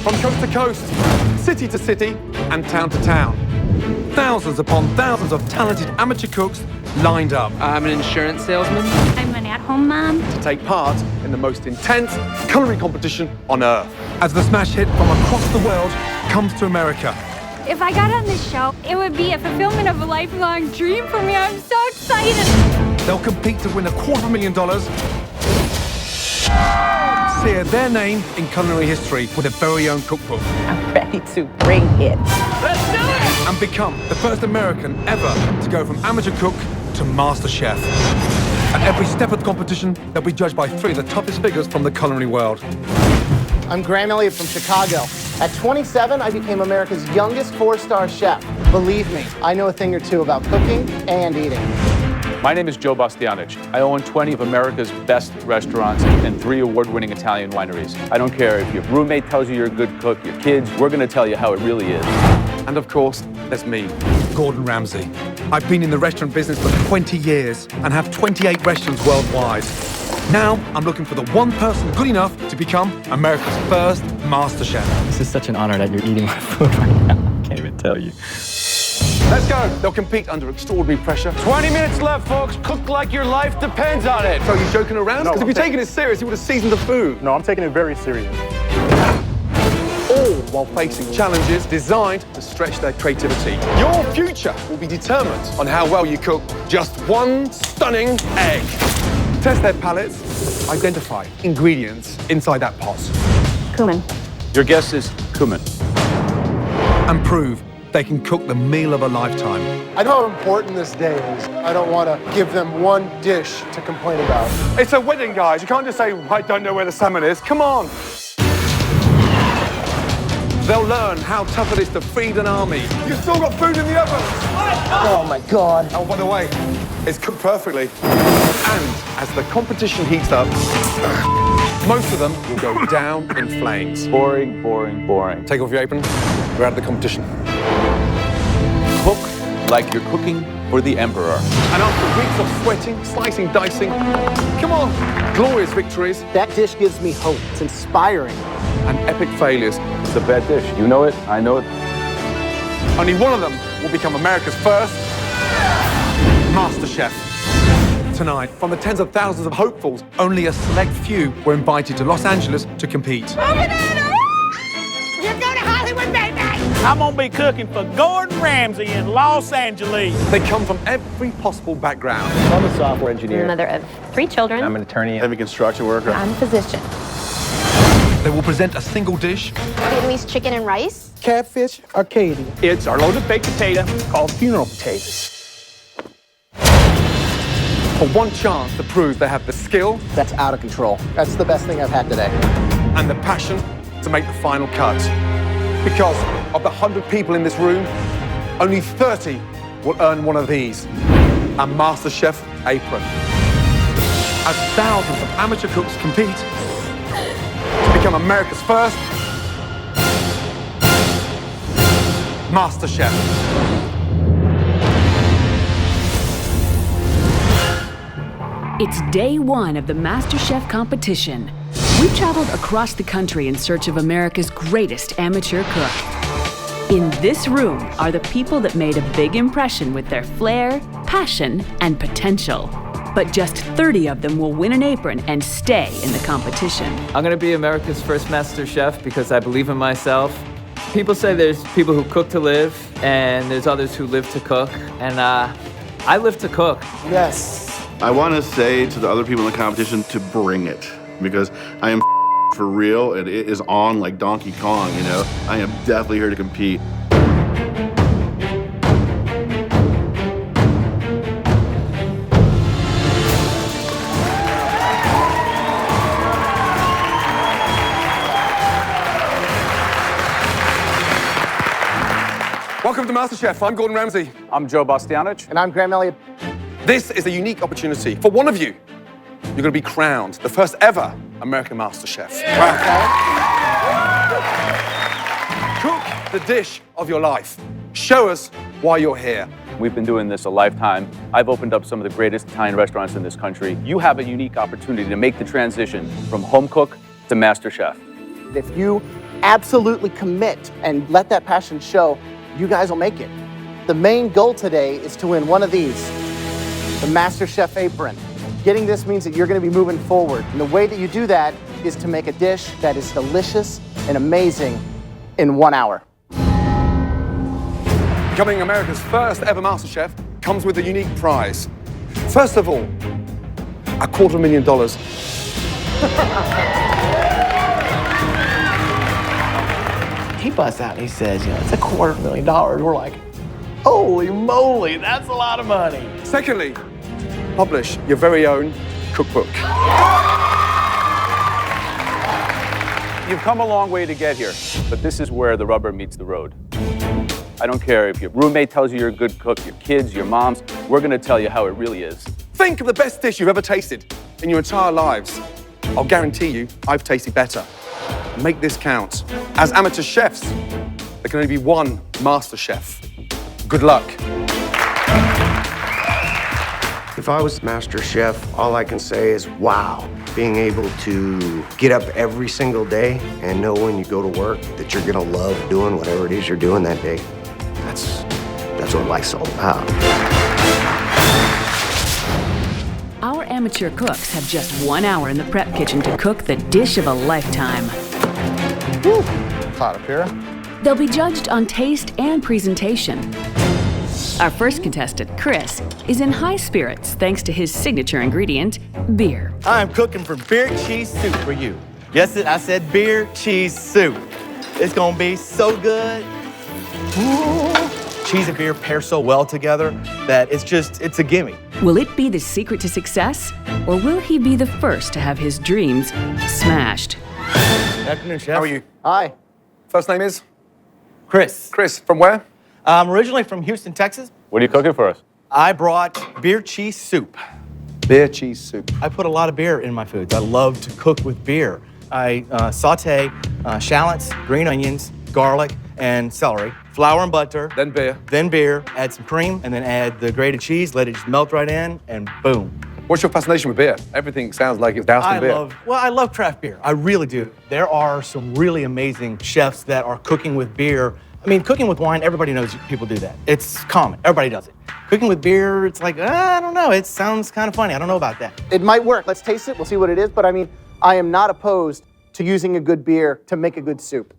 From coast to coast, city to city, and town to town. Thousands upon thousands of talented amateur cooks lined up. I'm an insurance salesman. I'm an at-home mom. To take part in the most intense culinary competition on Earth. As the smash hit from across the world comes to America. If I got on this show, it would be a fulfillment of a lifelong dream for me. I'm so excited. They'll compete to win $250,000, sear their name in culinary history with their very own cookbook. I'm ready to bring it. Let's do it! And become the first American ever to go from amateur cook to Masterchef. At every step of the competition, they'll be judged by 3 of the toughest figures from the culinary world. I'm Graham Elliott from Chicago. At 27, I became America's youngest 4-star chef. Believe me, I know a thing or two about cooking and eating. My name is Joe Bastianich. I own 20 of America's best restaurants and 3 award-winning Italian wineries. I don't care if your roommate tells you you're a good cook, your kids, we're gonna tell you how it really is. And of course, there's me, Gordon Ramsay. I've been in the restaurant business for 20 years and have 28 restaurants worldwide. Now, I'm looking for the one person good enough to become America's first Masterchef. This is such an honor that you're eating my food right now. I can't even tell you. Let's go. They'll compete under extraordinary pressure. 20 minutes left, folks. Cook like your life depends on it. So you're joking around? Because if you're taking it serious, you would have seasoned the food. No, I'm taking it very serious. All while facing challenges designed to stretch their creativity. Your future will be determined on how well you cook just one stunning egg. Test their palates, identify ingredients inside that pot. Cumin. Your guess is cumin. And prove they can cook the meal of a lifetime. I know how important this day is. I don't want to give them one dish to complain about. It's a wedding, guys. You can't just say, I don't know where the salmon is. Come on. They'll learn how tough it is to feed an army. You've still got food in the oven. Oh my God. Oh, by the way, it's cooked perfectly. And as the competition heats up, most of them will go down in flames. Boring, boring, boring. Take off your apron. We're out of the competition. Cook like you're cooking for the emperor. And after weeks of sweating, slicing, dicing, come on, glorious victories That dish gives me hope. It's inspiring. and epic failures, It's a bad dish. You know it, I know it. only one of them will become America's first Masterchef. Tonight, from the tens of thousands of hopefuls, only a select few were invited to Los Angeles to compete. I'm gonna be cooking for Gordon Ramsay in Los Angeles. They come from every possible background. I'm a software I'm engineer. the mother of 3 children. I'm an attorney. Heavy construction worker. I'm a physician. They will present a single dish Vietnamese chicken and rice. Catfish Arcadia. It's our loaded baked potato called funeral potatoes. for one chance to prove they have the skill That's out of control. That's the best thing I've had today. and the passion to make the final cut. Because of the 100 people in this room, only 30 will earn one of these, a MasterChef apron. As thousands of amateur cooks compete to become America's first MasterChef. It's day 1 of the MasterChef competition. We've traveled across the country in search of America's greatest amateur cook. In this room are the people that made a big impression with their flair, passion, and potential. But just 30 of them will win an apron and stay in the competition. I'm gonna be America's first master chef because I believe in myself. People say there's people who cook to live and there's others who live to cook. And I live to cook. Yes. I want to say to the other people in the competition to bring it, because I am for real and it is on like Donkey Kong, you know? I am definitely here to compete. Welcome to MasterChef. I'm Gordon Ramsay. I'm Joe Bastianich. And I'm Graham Elliott. This is a unique opportunity for one of you. You're going to be crowned the first ever American MasterChef. Cook the dish of your life. Show us why you're here. We've been doing this a lifetime. I've opened up some of the greatest Italian restaurants in this country. You have a unique opportunity to make the transition from home cook to master chef. If you absolutely commit and let that passion show, you guys will make it. The main goal today is to win one of these, the MasterChef apron. Getting this means that you're going to be moving forward. And the way that you do that is to make a dish that is delicious and amazing in 1 hour. Becoming America's first ever MasterChef comes with a unique prize. First of all, $250,000. He busts out and he says, it's $250,000. We're like, holy moly, that's a lot of money. Secondly, publish your very own cookbook. You've come a long way to get here, but this is where the rubber meets the road. I don't care if your roommate tells you you're a good cook, your kids, your moms, we're gonna tell you how it really is. Think of the best dish you've ever tasted in your entire lives. I'll guarantee you, I've tasted better. Make this count. As amateur chefs, there can only be one master chef. Good luck. If I was master chef, all I can say is, wow. Being able to get up every single day and know when you go to work that you're gonna love doing whatever it is you're doing that day. That's what life's all about. Our amateur cooks have just 1 hour in the prep kitchen to cook the dish of a lifetime. Woo! Cloud up here. They'll be judged on taste and presentation. Our first contestant, Chris, is in high spirits thanks to his signature ingredient, beer. I'm cooking for beer cheese soup for you. Yes, I said beer cheese soup. It's gonna be so good. Ooh. Cheese and beer pair so well together that it's a gimme. Will it be the secret to success, or will he be the first to have his dreams smashed? Good afternoon, Chef. How are you? Hi. First name is? Chris. Chris, from where? I'm originally from Houston, Texas. What are you cooking for us? I brought beer cheese soup. Beer cheese soup. I put a lot of beer in my foods. I love to cook with beer. I saute shallots, green onions, garlic, and celery, flour and butter. Then beer. Add some cream, and then add the grated cheese, let it just melt right in, and boom. What's your fascination with beer? Everything sounds like it's doused in beer. I love craft beer. I really do. There are some really amazing chefs that are cooking with beer. I mean, cooking with wine, everybody knows people do that. It's common. Everybody does it. Cooking with beer, it's like, I don't know. It sounds kind of funny. I don't know about that. It might work. Let's taste it. We'll see what it is. But I mean, I am not opposed to using a good beer to make a good soup.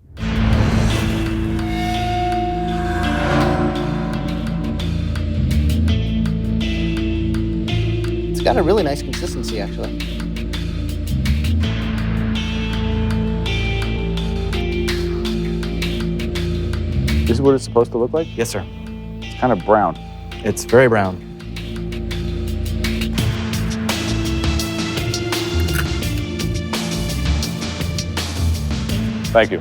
It's got a really nice consistency, actually. This is what it's supposed to look like? Yes, sir. It's kind of brown. It's very brown. Thank you.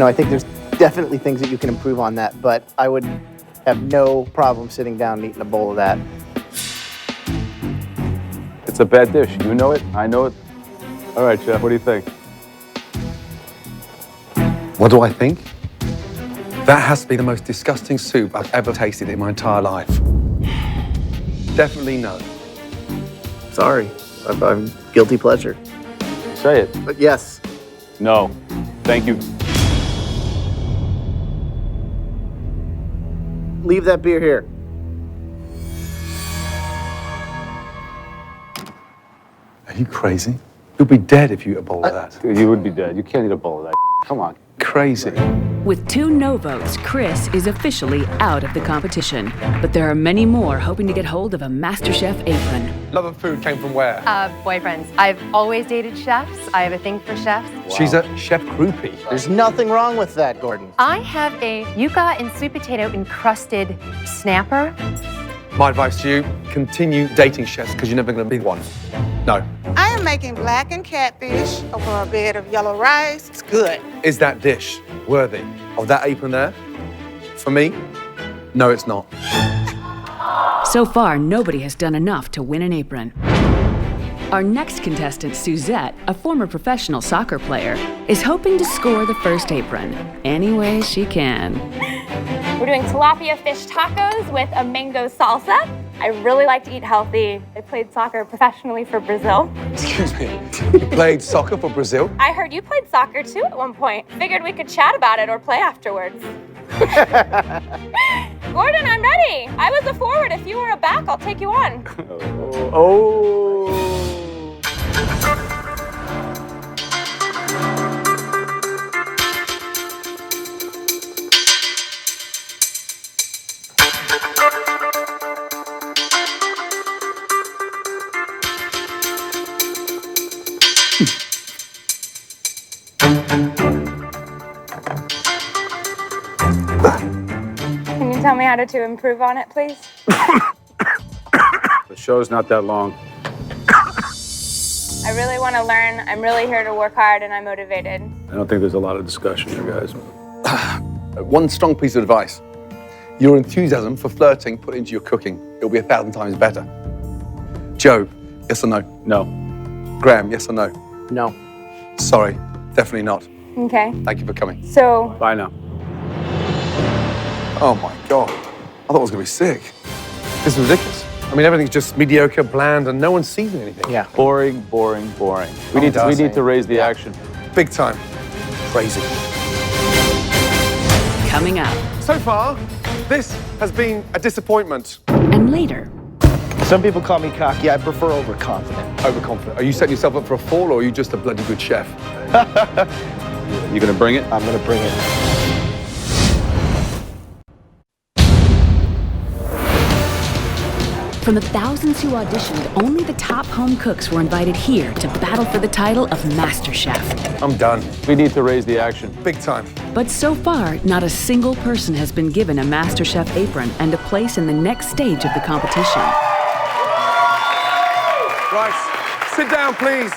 I think there's definitely things that you can improve on that, but I would have no problem sitting down and eating a bowl of that. It's a bad dish. You know it. I know it. All right, Chef, what do you think? What do I think? That has to be the most disgusting soup I've ever tasted in my entire life. Definitely no. Sorry, I'm guilty pleasure. Say it. But yes. No. Thank you. Leave that beer here. Are you crazy? You'll be dead if you eat a bowl of that. Dude, you would be dead. You can't eat a bowl of that. Come on. Crazy. With 2 no votes, Chris is officially out of the competition. But there are many more hoping to get hold of a MasterChef apron. Love of food came from where? Boyfriends. I've always dated chefs. I have a thing for chefs. Wow. She's a chef groupie. There's nothing wrong with that, Gordon. I have a yuca and sweet potato encrusted snapper. My advice to you, continue dating chefs because you're never going to be one. No. I am making blackened catfish over a bed of yellow rice. It's good. Is that dish worthy of that apron there? For me, no, it's not. So far, nobody has done enough to win an apron. Our next contestant, Suzette, a former professional soccer player, is hoping to score the first apron any way she can. We're doing tilapia fish tacos with a mango salsa. I really like to eat healthy. I played soccer professionally for Brazil. Excuse me, you played soccer for Brazil? I heard you played soccer too at one point. Figured we could chat about it or play afterwards. Gordon, I'm ready. I was a forward. If you were a back, I'll take you on. Can you tell me how to improve on it, please? The show's not that long. I really want to learn. I'm really here to work hard, and I'm motivated. I don't think there's a lot of discussion here, guys. One strong piece of advice. Your enthusiasm for flirting put into your cooking. It'll be 1,000 times better. Joe, yes or no? No. Graham, yes or no? No. Sorry, definitely not. Okay. Thank you for coming. So, Bye now. Oh my God, I thought I was gonna be sick. This is ridiculous. I mean, everything's just mediocre, bland, and no one's seizing anything. Yeah. Boring, boring, boring. We need to raise the action. Big time. Crazy. Coming up. So far, this has been a disappointment. And later. Some people call me cocky. I prefer overconfident. Overconfident. Are you setting yourself up for a fall, or are you just a bloody good chef? You gonna bring it? I'm gonna bring it. From the thousands who auditioned, only the top home cooks were invited here to battle for the title of MasterChef. I'm done. We need to raise the action. Big time. But so far, not a single person has been given a MasterChef apron and a place in the next stage of the competition. Right, sit down, please.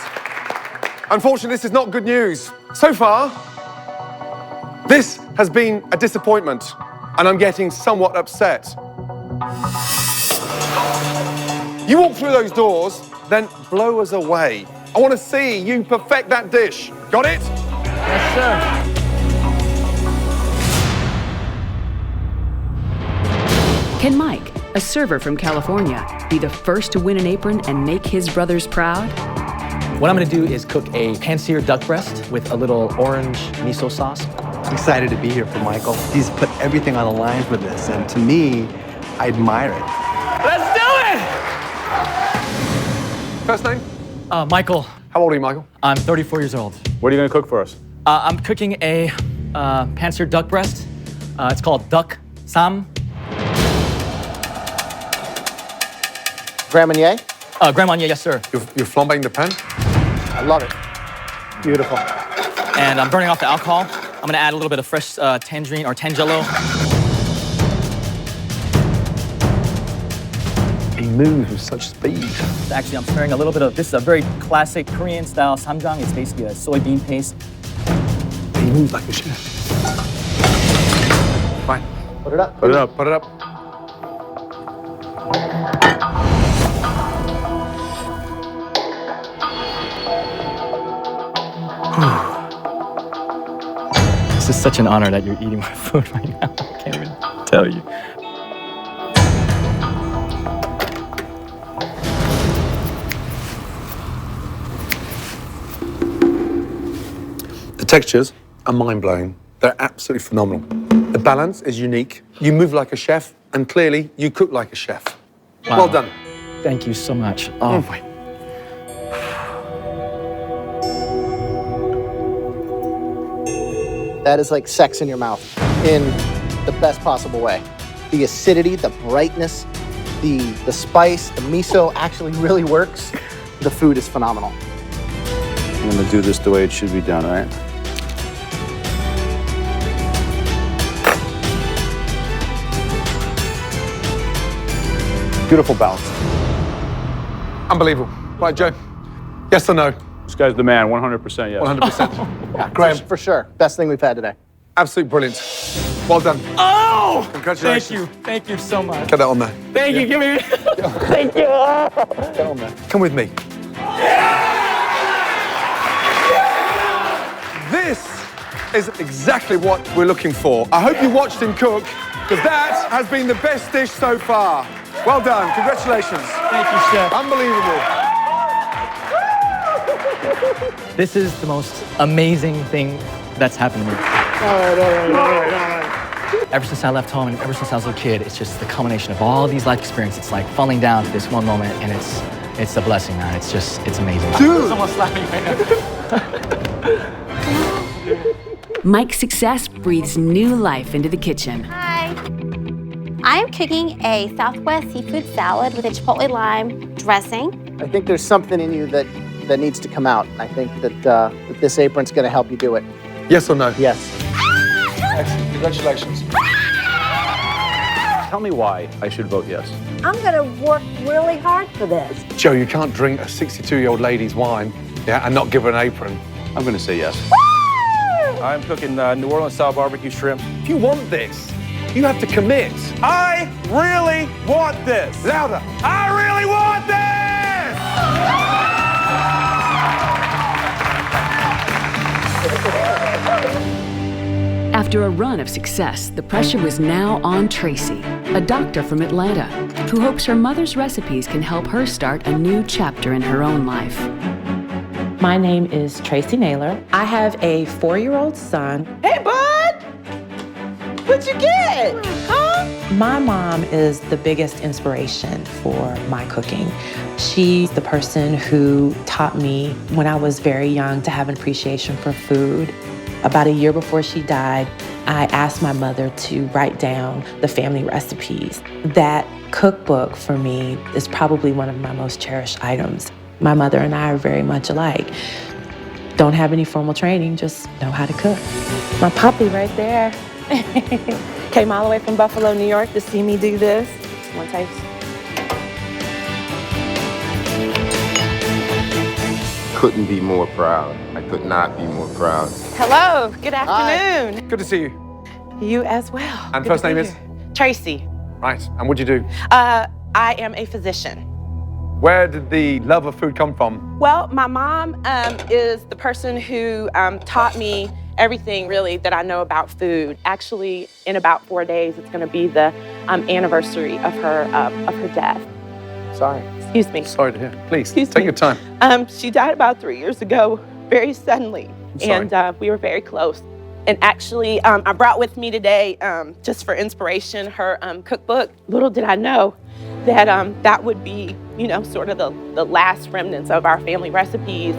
Unfortunately, this is not good news. So far, this has been a disappointment, and I'm getting somewhat upset. You walk through those doors, then blow us away. I want to see you perfect that dish. Got it? Yes, sir. Can Mike, a server from California, be the first to win an apron and make his brothers proud? What I'm gonna do is cook a pan-seared duck breast with a little orange miso sauce. I'm excited to be here for Michael. He's put everything on the line for this, and to me, I admire it. Let's do it! First name? Michael. How old are you, Michael? I'm 34 years old. What are you gonna cook for us? I'm cooking a pan-seared duck breast. It's called duck sam. Grand Marnier? Grand Marnier, yes, sir. You're flambéing the pan? I love it. Beautiful. And I'm burning off the alcohol. I'm gonna add a little bit of fresh tangerine or tangelo. He moves with such speed. Actually, I'm smearing a little bit of, this is a very classic Korean-style samjang. It's basically a soybean paste. He moves like a chef. Fine. Put it up. Put it up. Put it up. This is such an honor that you're eating my food right now. I can't even tell you. The textures are mind-blowing. They're absolutely phenomenal. The balance is unique. You move like a chef, and clearly you cook like a chef. Wow. Well done. Thank you so much. Oh, my. That is like sex in your mouth in the best possible way. The acidity, the brightness, the spice, the miso actually really works. The food is phenomenal. I'm gonna do this the way it should be done, all right? Beautiful balance. Unbelievable. Right, Joe? Yes or no? This guy's the man, 100% yes. 100%. Yeah, Graham, for sure. Best thing we've had today. Absolutely brilliant. Well done. Oh! Congratulations. Thank you. Thank you so much. Get that on there. Thank you. Give me. Thank you. Get on there. Come with me. This is exactly what we're looking for. I hope you watched him cook, because that has been the best dish so far. Well done. Congratulations. Thank you, Chef. Unbelievable. This is the most amazing thing that's happened to me. All right. Ever since I left home and ever since I was a little kid, it's just the culmination of all these life experiences. It's like falling down to this one moment, and it's a blessing, man. It's amazing. Dude! Someone slapped me right now. Mike's success breathes new life into the kitchen. Hi. I'm cooking a Southwest seafood salad with a chipotle lime dressing. I think there's something in you that needs to come out. I think that this apron's going to help you do it. Yes or no? Yes. Excellent. Congratulations. Tell me why I should vote yes. I'm gonna work really hard for this. Joe, you can't drink a 62-year-old lady's wine, and not give her an apron. I'm going to say yes. I'm cooking New Orleans style barbecue shrimp. If you want this, you have to commit. I really want this. Louder. I really want this! After a run of success, the pressure was now on Tracy, a doctor from Atlanta, who hopes her mother's recipes can help her start a new chapter in her own life. My name is Tracy Naylor. I have a 4-year-old son. Hey, bud! What'd you get? Huh? My mom is the biggest inspiration for my cooking. She's the person who taught me when I was very young to have an appreciation for food. About a year before she died, I asked my mother to write down the family recipes. That cookbook for me is probably one of my most cherished items. My mother and I are very much alike. Don't have any formal training, just know how to cook. My puppy right there. Came all the way from Buffalo, New York to see me do this. One taste. Couldn't be more proud. I could not be more proud. Hello, good afternoon. Good to see you. You as well. And Good first to be name is? here. Tracy. Right. And what'd you do? I am a physician. Where did the love of food come from? Well, my mom is the person who taught me everything really that I know about food. Actually, in about 4 days, it's going to be the anniversary of her death. Sorry. Excuse me. Sorry to hear. Please, Excuse take me. your time. She died about 3 years ago, very suddenly, sorry. and we were very close. And actually, I brought with me today, just for inspiration, her cookbook. Little did I know that that would be, sort of the last remnants of our family recipes.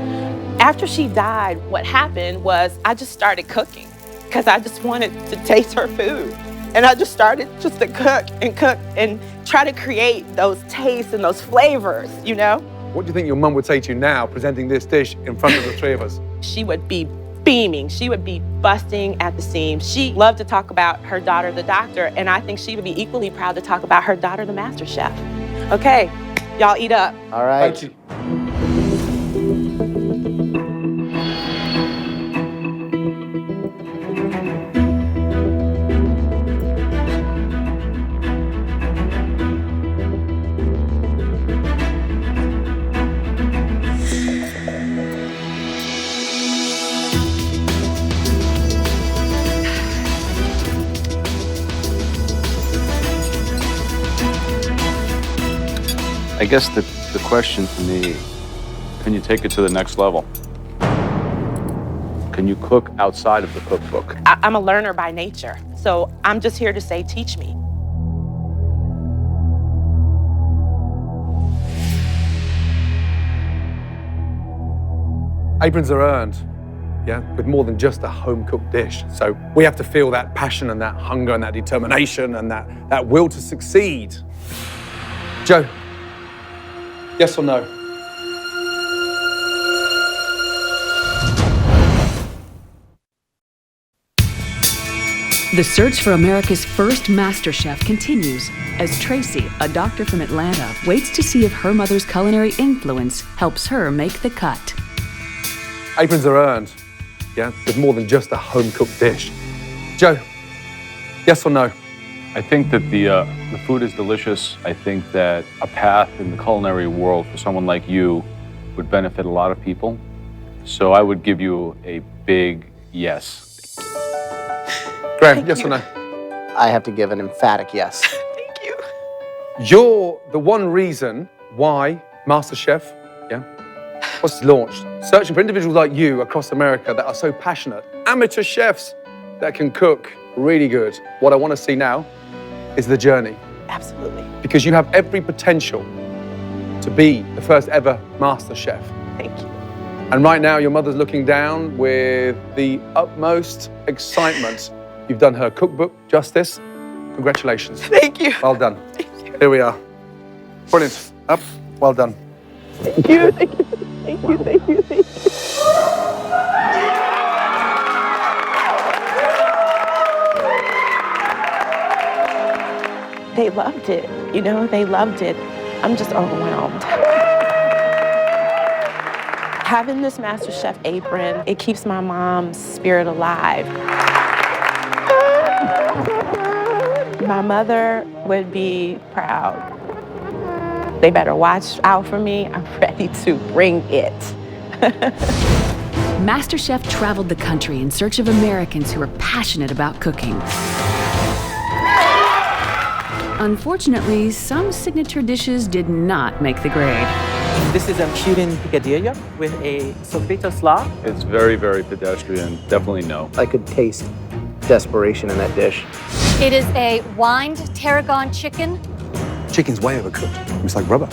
After she died, what happened was I just started cooking because I just wanted to taste her food. And I just started just to cook and try to create those tastes and those flavors, What do you think your mum would say to you now, presenting this dish in front of the three of us? She would be beaming. She would be busting at the seams. She loved to talk about her daughter, the doctor, and I think she would be equally proud to talk about her daughter, the Masterchef. Okay, y'all eat up. All right. Thank you. I guess the question to me, can you take it to the next level? Can you cook outside of the cookbook? I'm a learner by nature, so I'm just here to say, teach me. Aprons are earned, with more than just a home-cooked dish. So we have to feel that passion and that hunger and that determination and that will to succeed. Joe, yes or no? The search for America's first MasterChef continues as Tracy, a doctor from Atlanta, waits to see if her mother's culinary influence helps her make the cut. Aprons are earned, with more than just a home-cooked dish. Joe, yes or no? I think that the food is delicious. I think that a path in the culinary world for someone like you would benefit a lot of people. So I would give you a big yes. Graham, yes or no? I have to give an emphatic yes. You're the one reason why Masterchef, was launched. Searching for individuals like you across America that are so passionate, amateur chefs that can cook really good. What I want to see now is the journey. Absolutely. Because you have every potential to be the first ever Master Chef. Thank you. And right now, your mother's looking down with the utmost excitement. You've done her cookbook justice. Congratulations. Thank you. Well done. Here we are. Brilliant. Up. Well done. Thank you. Thank you. Thank you. Thank you. Thank you. They loved it. You know, they loved it. I'm just overwhelmed. Having this MasterChef apron, it keeps my mom's spirit alive. My mother would be proud. They better watch out for me. I'm ready to bring it. MasterChef traveled the country in search of Americans who are passionate about cooking. Unfortunately, some signature dishes did not make the grade. This is a Cuban picadillo with a sofrito slaw. It's very, very pedestrian. Definitely no. I could taste desperation in that dish. It is a wined tarragon chicken. Chicken's way overcooked. It's like rubber.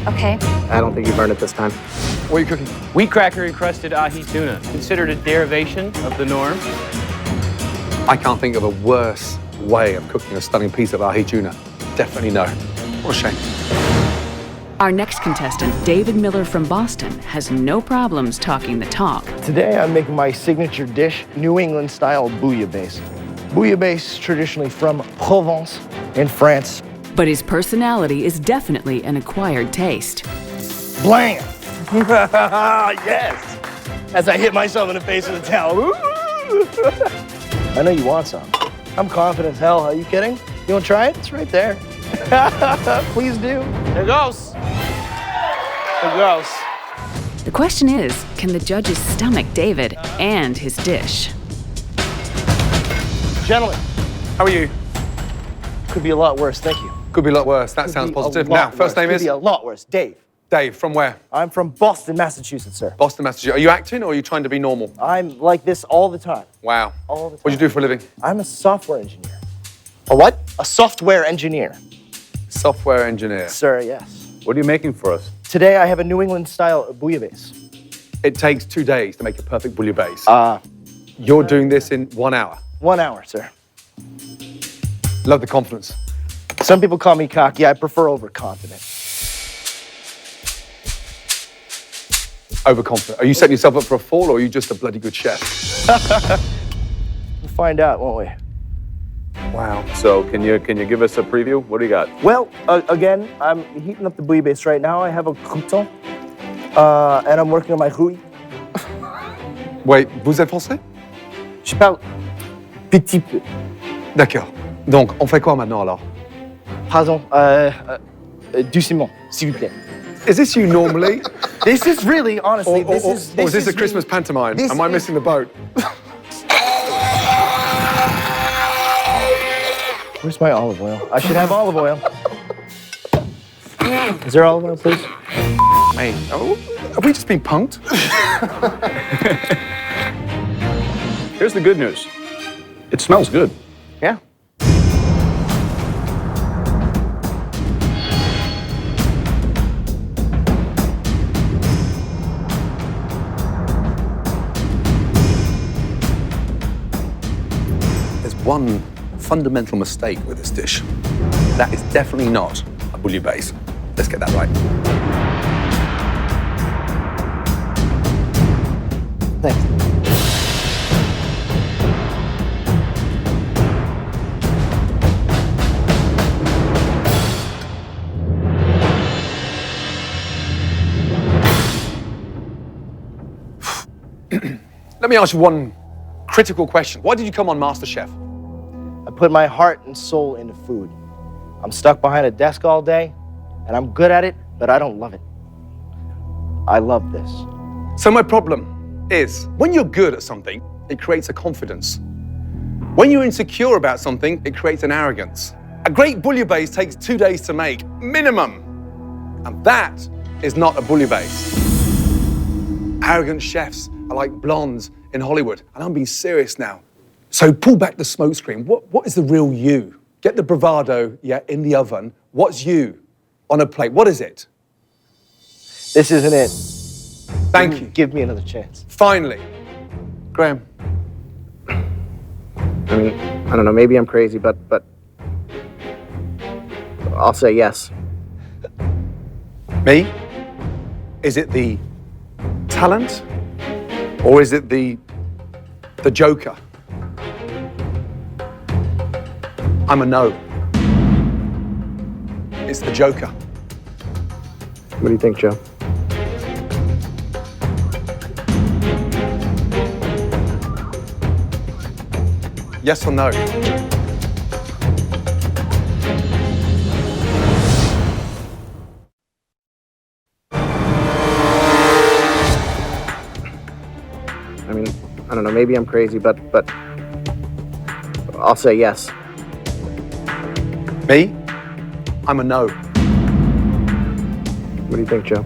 Okay. I don't think you've earned it this time. What are you cooking? Wheat cracker encrusted ahi tuna, considered a derivation of the norm. I can't think of a worse way of cooking a stunning piece of ahi tuna. Definitely no. What a shame. Our next contestant, David Miller from Boston, has no problems talking the talk. Today I'm making my signature dish, New England style bouillabaisse. Bouillabaisse traditionally from Provence in France. But his personality is definitely an acquired taste. Blam! Yes! As I hit myself in the face with a towel. I know you want some. I'm confident as hell. Are you kidding? You want to try it? It's right there. Please do. There goes. There goes. The question is, can the judges stomach David and his dish? Gentlemen. How are you? Could be a lot worse, thank you. Could be a lot worse. That sounds positive. Now, first name is? Could be a lot worse. Dave. Dave, from where? I'm from Boston, Massachusetts, sir. Boston, Massachusetts. Are you acting or are you trying to be normal? I'm like this all the time. Wow. All the time. What do you do for a living? I'm a software engineer. A what? A software engineer. Software engineer. Sir, yes. What are you making for us? Today I have a New England style bouillabaisse. It takes 2 days to make a perfect bouillabaisse. You're doing this in 1 hour. 1 hour, sir. Love the confidence. Some people call me cocky. I prefer overconfident. Overconfident. Are you setting yourself up for a fall or are you just a bloody good chef? We'll find out, won't we? Wow. So can you give us a preview? What do you got? Well, again, I'm heating up the bouillabaisse right now. I have a crouton, and I'm working on my rouille. Wait, vous êtes français? Je parle petit peu. D'accord. Donc, on fait quoi maintenant alors? Pardon, doucement, s'il vous plaît. Is this you normally? This is really, honestly, or is this a Christmas pantomime? Am I missing the boat? Where's my olive oil? I should have olive oil. Is there olive oil, please? Mate, have we just been punked? Here's the good news. It smells good. Yeah. There's one fundamental mistake with this dish. That is definitely not a bouillabaisse. Let's get that right. Thanks. Let me ask you one critical question. Why did you come on MasterChef? I put my heart and soul into food. I'm stuck behind a desk all day, and I'm good at it, but I don't love it. I love this. So my problem is, when you're good at something, it creates a confidence. When you're insecure about something, it creates an arrogance. A great bouillabaisse takes 2 days to make, minimum. And that is not a bouillabaisse. Arrogant chefs are like blondes in Hollywood, and I'm being serious now. So pull back the smoke screen. What is the real you? Get the bravado, in the oven. What's you on a plate? What is it? This isn't it. Thank you. Give me another chance. Finally. Graham. I mean, I don't know, maybe I'm crazy, but I'll say yes. Me? Is it the talent, or is it the joker? I'm a no. It's the joker. What do you think, Joe? Yes or no? I mean, I don't know, maybe I'm crazy, but I'll say yes. Me? I'm a no. What do you think, Joe?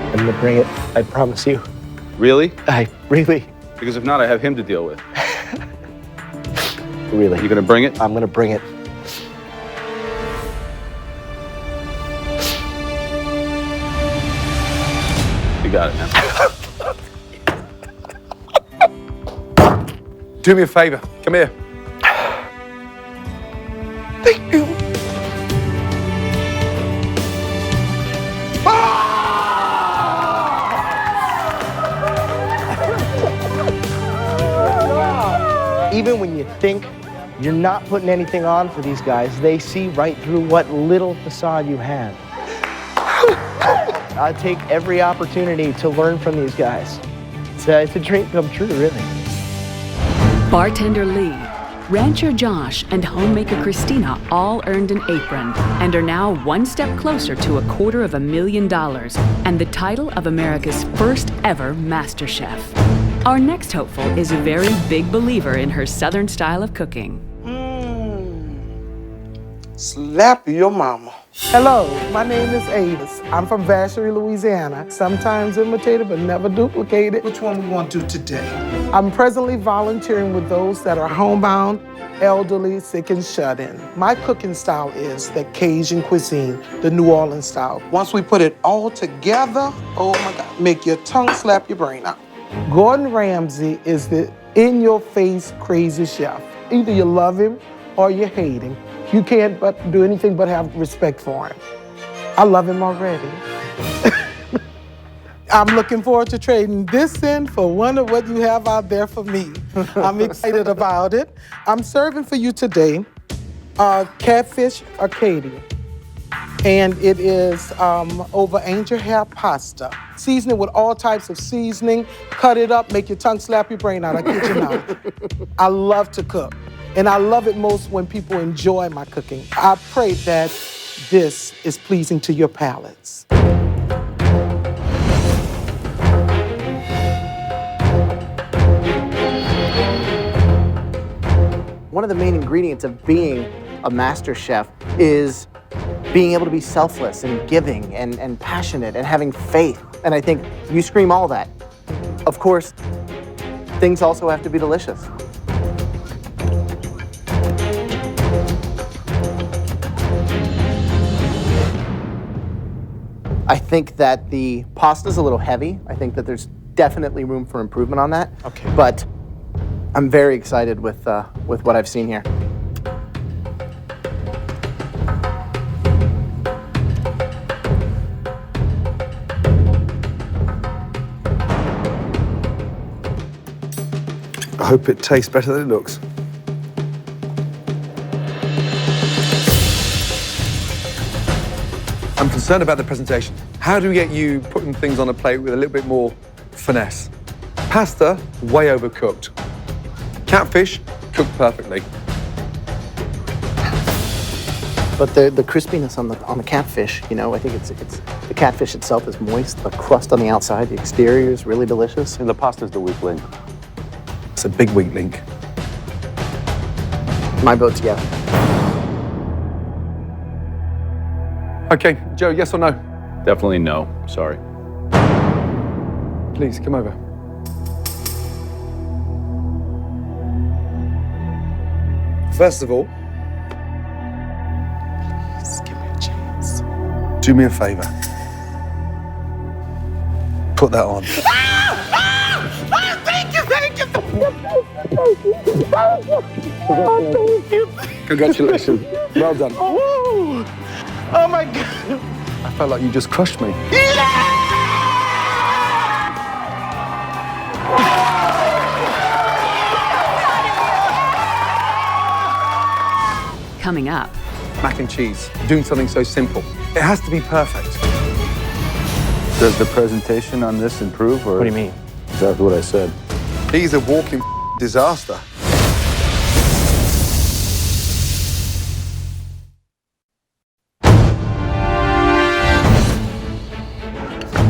I'm gonna bring it, I promise you. Really? Really. Because if not, I have him to deal with. Really. You gonna bring it? I'm gonna bring it. You got it, man. Do me a favor. Come here. Thank you. Even when you think you're not putting anything on for these guys, they see right through what little facade you have. I take every opportunity to learn from these guys. It's a dream come true, really. Bartender Lee, rancher Josh, and homemaker Christina all earned an apron and are now one step closer to $250,000 and the title of America's first ever MasterChef. Our next hopeful is a very big believer in her Southern style of cooking. Slap your mama. Hello, my name is Avis. I'm from Vacherie, Louisiana. Sometimes imitated, but never duplicated. Which one we want to do today? I'm presently volunteering with those that are homebound, elderly, sick, and shut-in. My cooking style is the Cajun cuisine, the New Orleans style. Once we put it all together, oh my God, make your tongue slap your brain out. Gordon Ramsay is the in-your-face crazy chef. Either you love him or you hate him. You can't do anything but have respect for him. I love him already. I'm looking forward to trading this in for one of what you have out there for me. I'm excited about it. I'm serving for you today catfish Acadia. And it is over angel hair pasta. Season it with all types of seasoning. Cut it up, make your tongue slap your brain out. I kid you not. I love to cook. And I love it most when people enjoy my cooking. I pray that this is pleasing to your palates. One of the main ingredients of being a master chef is being able to be selfless and giving and passionate and having faith. And I think you scream all that. Of course, things also have to be delicious. I think that the pasta's a little heavy. I think that there's definitely room for improvement on that. Okay. But I'm very excited with what I've seen here. I hope it tastes better than it looks. I'm concerned about the presentation. How do we get you putting things on a plate with a little bit more finesse? Pasta, way overcooked. Catfish, cooked perfectly. But the crispiness on the catfish, you know, I think it's the catfish itself is moist. The crust on the outside, the exterior is really delicious. And the pasta's the weak link. It's a big weak link. My vote's yes. Okay, Joe, yes or no? Definitely no. Sorry. Please, come over. First of all, Just give me a chance. do me a favor. Put that on. Thank you. Congratulations. Well done. Oh my God. I felt like you just crushed me. Coming up, Mac and cheese, doing something so simple. It has to be perfect. Does the presentation on this improve, or? What do you mean? Exactly what I said. He's a walking disaster.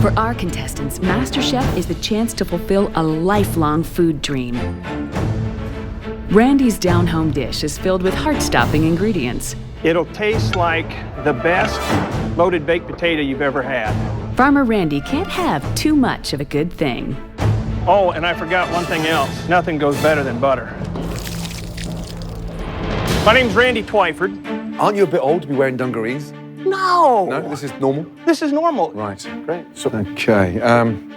for our contestants, MasterChef is the chance to fulfill a lifelong food dream. Randy's down-home dish is filled with heart-stopping ingredients. It'll taste like the best loaded baked potato you've ever had. Farmer Randy can't have too much of a good thing. Oh, and I forgot one thing else. Nothing goes better than butter. My name's Randy Twyford. Aren't you a bit old to be wearing dungarees? No! No, this is normal? This is normal. Right. Great. Okay.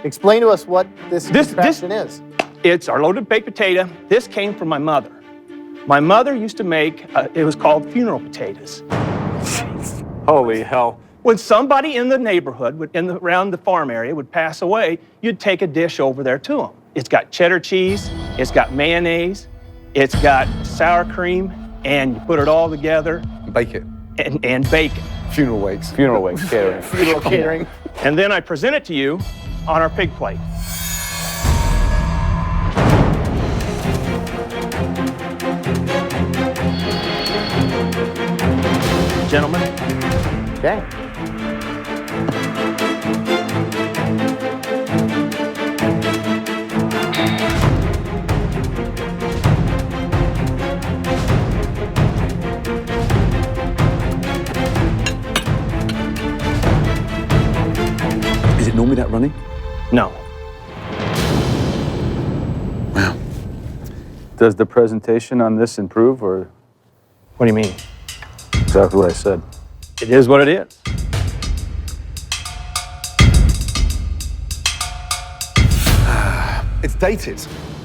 Explain to us what this contraption is. It's our loaded baked potato. This came from my mother. My mother used to make, it was called funeral potatoes. Holy hell. When somebody in the neighborhood, around the farm area, would pass away, you'd take a dish over there to them. It's got cheddar cheese, it's got mayonnaise, it's got sour cream, and you put it all together. Bake it. And bake it. Funeral wakes. Funeral wakes, catering. Funeral catering. And then I present it to you on our pig plate. Gentlemen. Okay. Is it normally that running? No. Wow. Does the presentation on this improve, or? What do you mean? Exactly what I said. It is what it is. It's dated.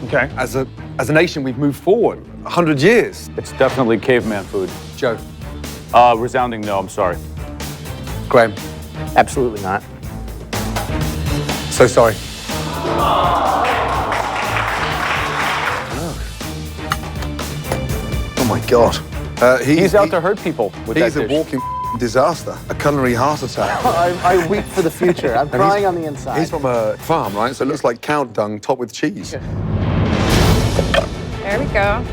Okay. As a nation, we've moved forward 100 years. It's definitely caveman food. Joe. Resounding no, I'm sorry. Graham. Absolutely not. So sorry. Oh my God. He's out to hurt people with that He's a dish. walking disaster, a culinary heart attack. I weep for the future. I'm And crying on the inside. He's from a farm, right? So it looks like cow dung topped with cheese. There we go.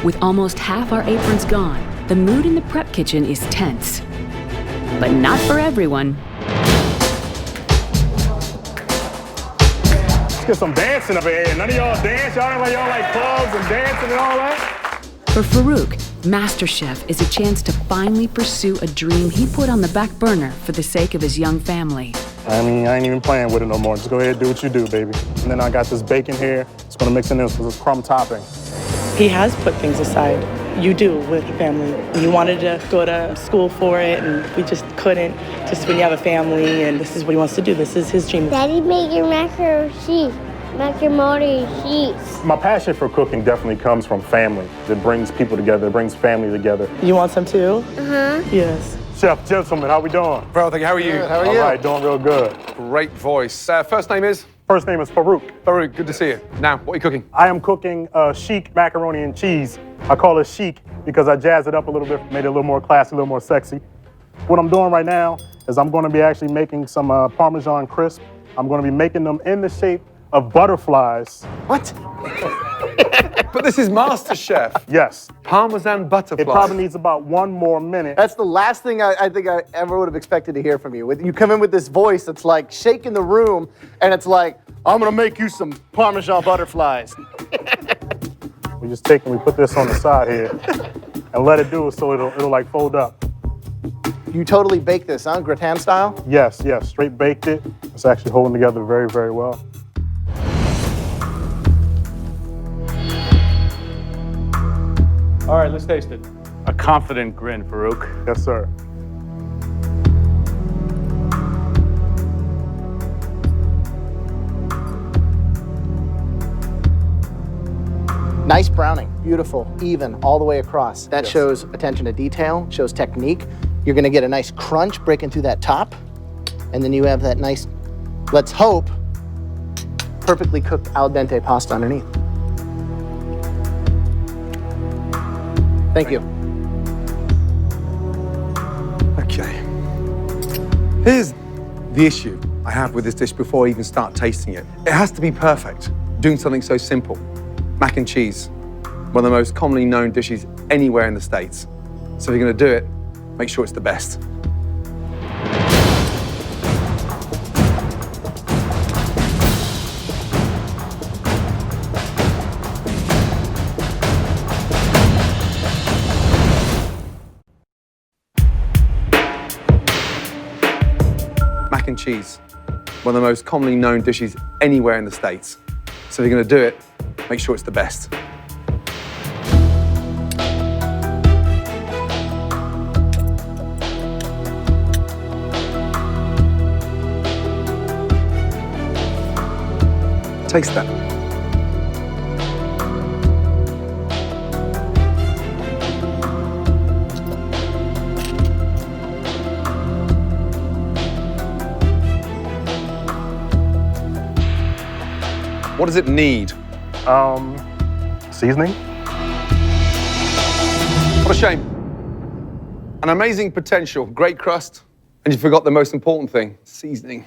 With almost half our aprons gone, the mood in the prep kitchen is tense. But not for everyone. Let's get some dancing up here. None of y'all dance? Y'all act like y'all like clubs and dancing and all that? For Farouk, MasterChef is a chance to finally pursue a dream he put on the back burner for the sake of his young family. I mean, I ain't even playing with it no more. Just go ahead and do what you do, baby. And then I got this bacon here. Just gonna mix it in with this crumb topping. He has put things aside. You do with family. You wanted to go to school for it, and we just couldn't. Just when you have a family, and this is what he wants to do. This is his dream. Daddy making macaroni cheese. My passion for cooking definitely comes from family. It brings people together. It brings family together. You want some too? Uh-huh. Yes. Chef, gentlemen, how we doing? Bro, thank you. How are you? Good. How are you? All right, doing real good. Great voice. First name is? First name is Farouk. Farouk, good to see you. Now, what are you cooking? I am cooking chic macaroni and cheese. I call it chic because I jazzed it up a little bit, made it a little more classy, a little more sexy. What I'm doing right now is I'm going to be actually making some Parmesan crisp. I'm going to be making them in the shape of butterflies. What? But this is Masterchef. Yes. Parmesan butterfly. It probably needs about 1 more minute. That's the last thing I think I ever would have expected to hear from you. You come in with this voice that's like shaking the room, and it's like, I'm gonna make you some Parmesan butterflies. We just take and we put this on the side here and let it do it so it'll like fold up. You totally bake this, huh? Gratin style? Yes, yes, straight baked it. It's actually holding together very, very well. All right, let's taste it. A confident grin, Farouk. Yes, sir. Nice browning, beautiful, even, all the way across. That shows attention to detail, shows technique. You're gonna get a nice crunch breaking through that top, and then you have that nice, let's hope, perfectly cooked al dente pasta underneath. Thank you. Okay. Here's the issue I have with this dish before I even start tasting it. It has to be perfect, doing something so simple. Mac and cheese, one of the most commonly known dishes anywhere in the States. So if you're gonna do it, make sure it's the best. Mac and cheese, one of the most commonly known dishes anywhere in the States. So if you're gonna do it, make sure it's the best. Taste that. What does it need? Seasoning. What a shame. An amazing potential, great crust, and you forgot the most important thing, seasoning.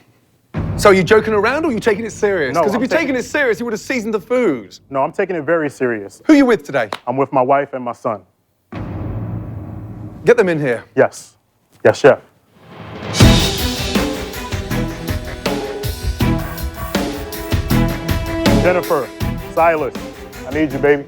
So are you joking around or are you taking it serious? No, Because if I'm you're taking it serious, you would have seasoned the food. No, I'm taking it very serious. Who are you with today? I'm with my wife and my son. Get them in here. Yes. Yes, chef. Jennifer, Silas, I need you, baby.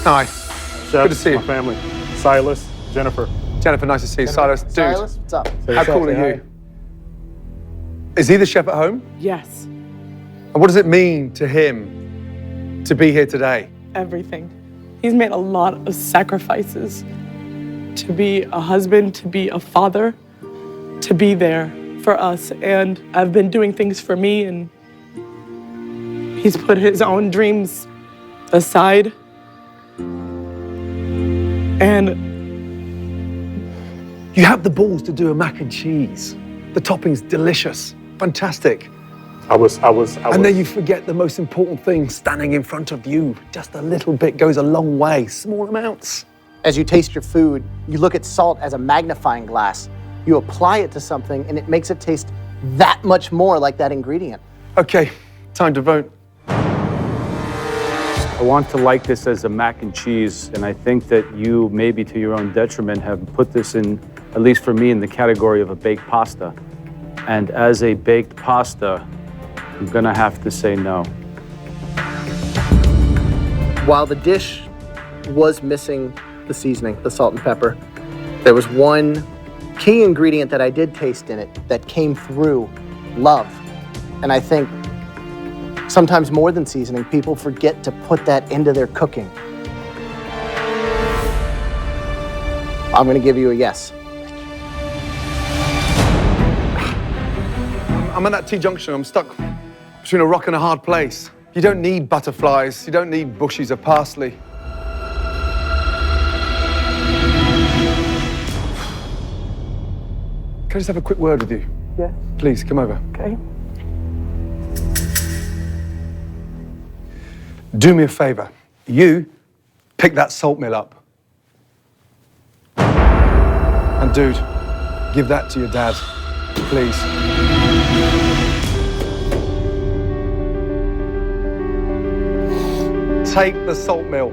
Hi. Chef, Good to see you. My family. Silas, Jennifer. Jennifer, nice to see you. Silas, dude. Silas, what's up? How cool are you? Is he the chef at home? Yes, And what does it mean to him to be here today? everything. He's made a lot of sacrifices to be a husband, to be a father, to be there for us. And I've been doing things for me, and he's put his own dreams aside. And You have the balls to do a mac and cheese. The topping's delicious, fantastic. And then you forget the most important thing standing in front of you. Just a little bit goes a long way, small amounts. As you taste your food, you look at salt as a magnifying glass. You apply it to something and it makes it taste that much more like that ingredient. Okay, time to vote. I want to like this as a mac and cheese, and I think that you, maybe to your own detriment, have put this in, at least for me, in the category of a baked pasta. And as a baked pasta, I'm gonna have to say no. While the dish was missing the seasoning, the salt and pepper, there was one key ingredient that I did taste in it that came through: love. And I think sometimes more than seasoning, people forget to put that into their cooking. I'm gonna give you a yes. I'm at that T-junction. I'm stuck between a rock and a hard place. You don't need butterflies. You don't need bushes of parsley. Can I just have a quick word with you? yeah, Please, come over. okay. Do me a favor. You pick that salt mill up. And dude, Give that to your dad, please. Take the salt mill.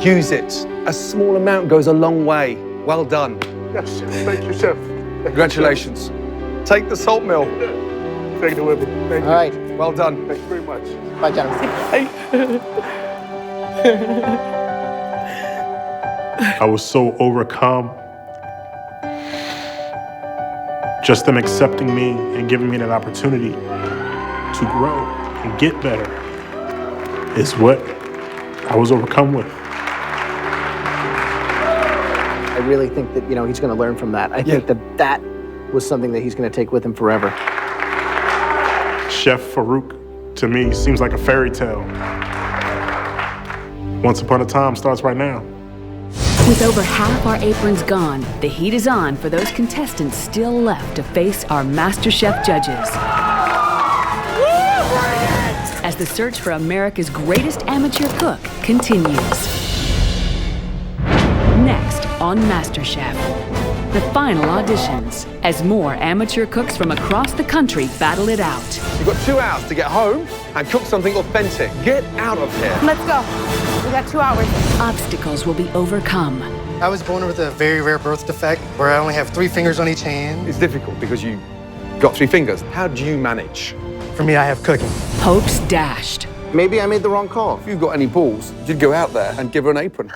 Use it. A small amount goes a long way. Well done. Yes, Chef. Thank you, Chef. Congratulations. Take the salt mill. Take it with me. Thank you. All right. Well done. Thank you very much. Bye, gentlemen. I was so overcome. Just them accepting me and giving me that opportunity to grow and get better is what I was overcome with. I really think that, he's going to learn from that. I think that was something that he's going to take with him forever. Chef Farouk, to me, seems like a fairy tale. Once upon a time starts right now. With over half our aprons gone, the heat is on for those contestants still left to face our MasterChef judges. As the search for America's greatest amateur cook continues. Next on MasterChef, the final auditions, as more amateur cooks from across the country battle it out. You've got 2 hours to get home and cook something authentic. Get out of here. Let's go. We got 2 hours. Obstacles will be overcome. I was born with a very rare birth defect where I only have 3 fingers on each hand. It's difficult because you got 3 fingers. How do you manage? For me, I have cooking. Hopes dashed. Maybe I made the wrong call. If you've got any balls, you'd go out there and give her an apron.